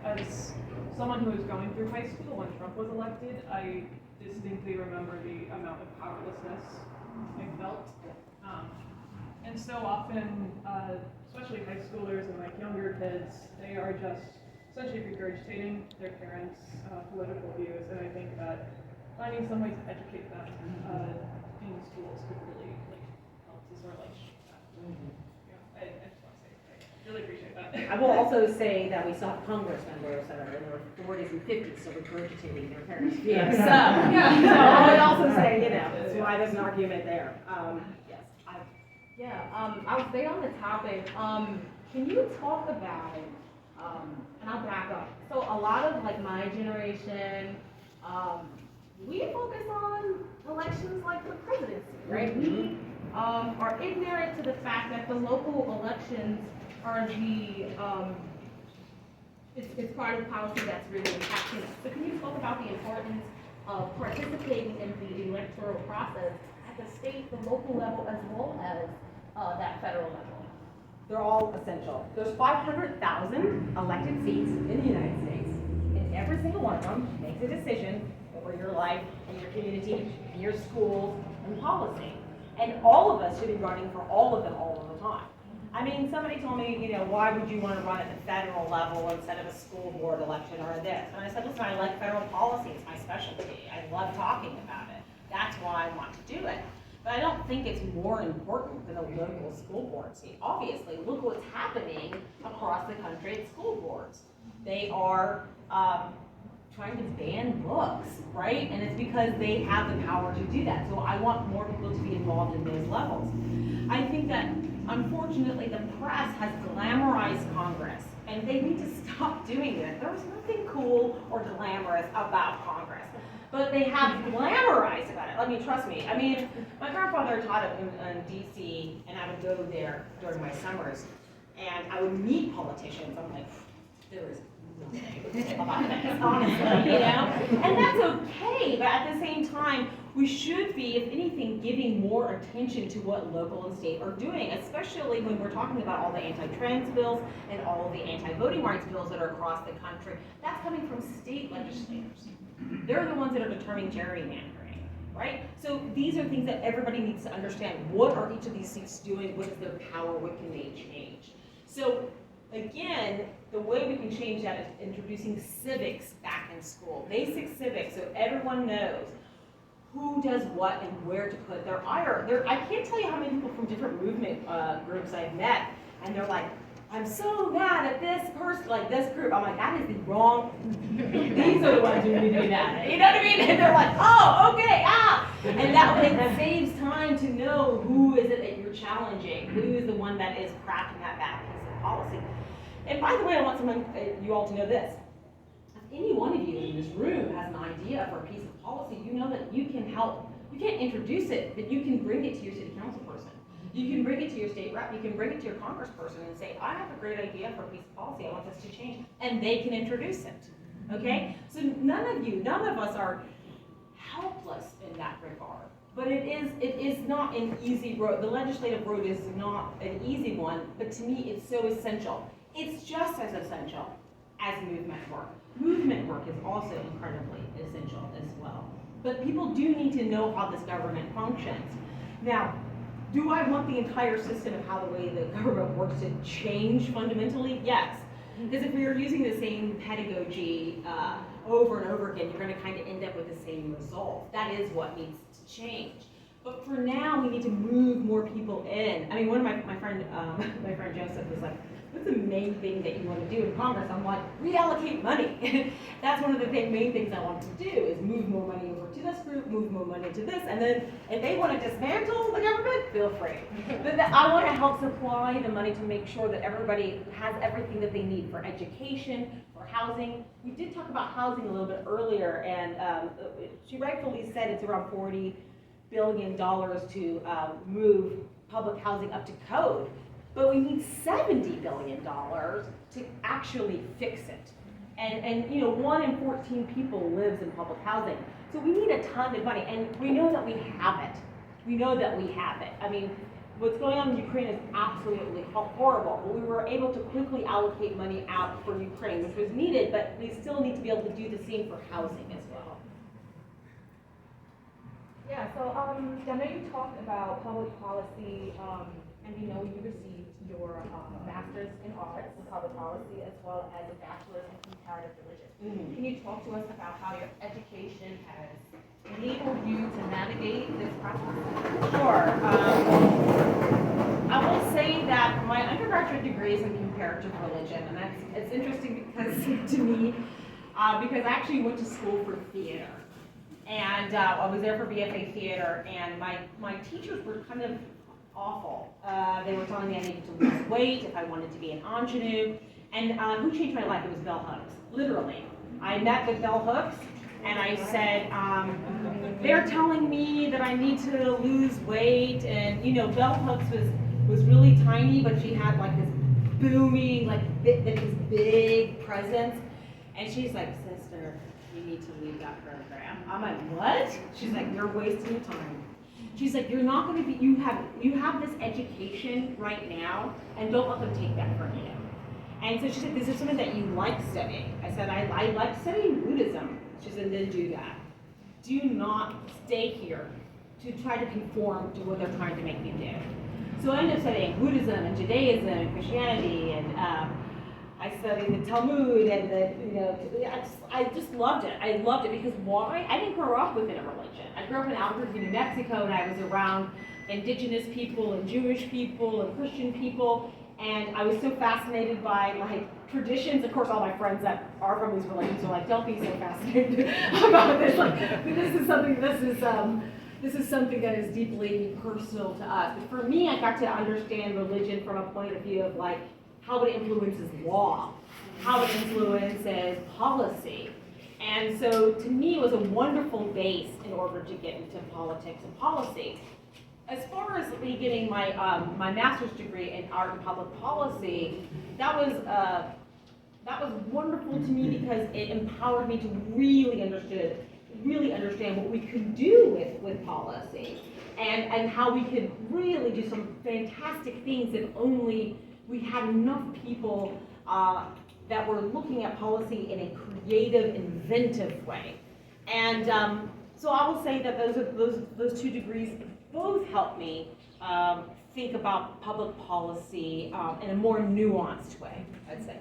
as someone who was going through high school when Trump was elected, I distinctly remember the amount of powerlessness I felt. And so often, especially high schoolers and like younger kids, they are just essentially regurgitating their parents' political views, and I think that finding some way to educate them in schools could really help to sort of shift that. Yeah, I just want to say I really appreciate that. I will also say that we still have Congress members that are in their 40s and 50s, so regurgitating their parents' views. So I would also say, that's why there's an argument there. Yes. I'll stay on the topic. Can you talk about, and I'll back up. So a lot of my generation, we focus on elections like the presidency, right? We are ignorant to the fact that the local elections are it's part of policy that's really impacting us. So can you talk about the importance of participating in the electoral process at the state, the local level, as well as that federal level? They're all essential. There's 500,000 elected seats in the United States, and every single one of them makes a decision over your life and your community, and your schools, and policy. And all of us should be running for all of them all of the time. I mean, somebody told me, why would you want to run at the federal level instead of a school board election or this? And I said, listen, I like federal policy. It's my specialty. I love talking about it. That's why I want to do it. But I don't think it's more important than a local school board seat. Obviously, look what's happening across the country at school boards. They are trying to ban books, right? And it's because they have the power to do that. So I want more people to be involved in those levels. I think that, unfortunately, the press has glamorized Congress, and they need to stop doing that. There's nothing cool or glamorous about Congress. But they have glamorized about it. Trust me. I mean, my grandfather taught in DC, and I would go there during my summers, and I would meet politicians. I'm like, there is nothing about this, honestly, And that's okay, but at the same time, we should be, if anything, giving more attention to what local and state are doing, especially when we're talking about all the anti-trans bills and all of the anti-voting rights bills that are across the country. That's coming from state legislators. They're the ones that are determining gerrymandering, right? So these are things that everybody needs to understand. What are each of these seats doing? What is their power? What can they change? So again, the way we can change that is introducing civics back in school. Basic civics, so everyone knows who does what and where to put their ire. I can't tell you how many people from different movement groups I've met, and they're like, I'm so mad at this person, this group. I'm like, that is the wrong, these are the ones who need to be mad at. You know what I mean? And they're like, oh, okay, And that saves time to know who is it that you're challenging, who is the one that is crafting that bad piece of policy. And by the way, I want you all to know this. If any one of you in this room has an idea for a piece of policy, you know that you can help. You can't introduce it, but you can bring it to your city council person. You can bring it to your state rep, you can bring it to your congressperson and say, I have a great idea for a piece of policy, I want this to change, and they can introduce it, okay? So none of us are helpless in that regard, but it is not an easy road. The legislative road is not an easy one, but to me it's so essential. It's just as essential as movement work. Movement work is also incredibly essential as well. But people do need to know how this government functions. Now, do I want the entire system of how the way the government works to change fundamentally? Yes. Because if we are using the same pedagogy over and over again, you're going to kind of end up with the same result. That is what needs to change. But for now, we need to move more people in. I mean, one of my friend Joseph was like, what's the main thing that you want to do in Congress? I'm like, reallocate money. That's one of the main things I want to do, is move more money over to this group, move more money to this, and then if they want to dismantle the government, feel free. But I want to help supply the money to make sure that everybody has everything that they need for education, for housing. We did talk about housing a little bit earlier, and she rightfully said it's around $40 billion to move public housing up to code. But we need $70 billion to actually fix it. And 1 in 14 people lives in public housing. So we need a ton of money, and we know that we have it. I mean, what's going on in Ukraine is absolutely horrible. But we were able to quickly allocate money out for Ukraine, which was needed, but we still need to be able to do the same for housing as well. Yeah, so I know you talked about public policy, and we know you received your master's in arts and public policy as well as a bachelor's in comparative religion. Can you talk to us about how your education has enabled you to navigate this process? Sure. I will say that my undergraduate degree is in comparative religion, and it's interesting because to me, because I actually went to school for theater. And I was there for BFA theater, and my teachers were kind of awful. They were telling me I needed to lose weight if I wanted to be an ingenue. And who changed my life? It was bell hooks, literally. I met with bell hooks, and I said, they're telling me that I need to lose weight, and you know, bell hooks was really tiny, but she had like this booming, like this big presence. And she's like, sister, you need to leave that program. I'm like, what? She's like, you're wasting your time. She's like, you're not going to be, you have this education right now, and don't let them take that from you. And so she said, this is something that you like studying. I said, I like studying Buddhism. She said, then do that. Do not stay here to try to conform to what they're trying to make you do. So I ended up studying Buddhism and Judaism and Christianity, and I studied the Talmud, and I just loved it. I loved it because why? I didn't grow up within a religion. I grew up in Albuquerque, New Mexico, and I was around indigenous people and Jewish people and Christian people, and I was so fascinated by like traditions. Of course, all my friends that are from these religions are like, don't be so fascinated about this. Like, this is something that is deeply personal to us. But for me, I got to understand religion from a point of view of like how it influences law, how it influences policy. And so to me, it was a wonderful base in order to get into politics and policy. As far as me getting my master's degree in art and public policy, that was wonderful to me because it empowered me to really understand what we could do with policy and how we could really do some fantastic things if only we had enough people that were looking at policy in a creative, inventive way. And so I will say that those two degrees both helped me think about public policy in a more nuanced way, I'd say.